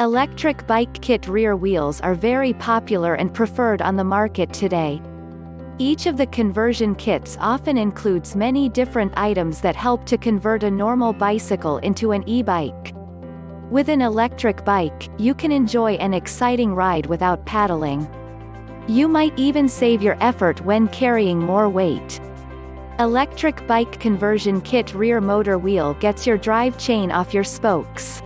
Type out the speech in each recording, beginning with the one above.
Electric bike kit rear wheels are very popular and preferred on the market today. Each of the conversion kits often includes many different items that help to convert a normal bicycle into an e-bike. With an electric bike, you can enjoy an exciting ride without pedaling. You might even save your effort when carrying more weight. Electric bike conversion kit rear motor wheel gets your drive chain off your spokes.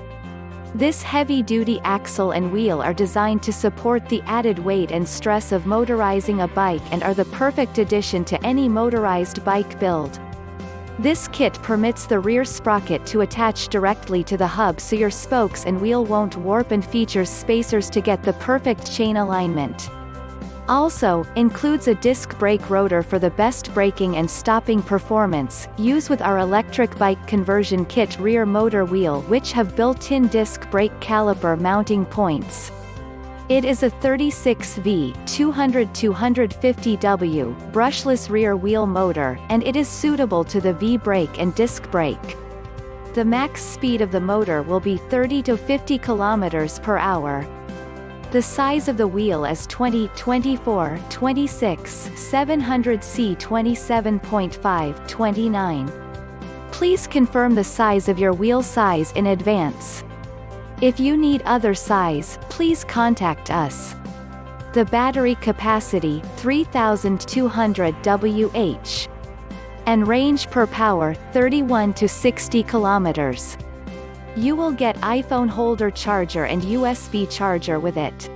This heavy-duty axle and wheel are designed to support the added weight and stress of motorizing a bike and are the perfect addition to any motorized bike build. This kit permits the rear sprocket to attach directly to the hub so your spokes and wheel won't warp, and features spacers to get the perfect chain alignment. Also, includes a disc brake rotor for the best braking and stopping performance. Use with our electric bike conversion kit rear motor wheel, which have built-in disc brake caliper mounting points. It is a 36V 200-250W brushless rear wheel motor, and it is suitable to the V brake and disc brake. The max speed of the motor will be 30 to 50 km per hour. The size of the wheel is 20, 24, 26, 700C 27.5, 29. Please confirm the size of your wheel size in advance. If you need other size, please contact us. The battery capacity, 3200 Wh. And range per power, 31 to 60 kilometers. You will get iPhone holder charger and USB charger with it.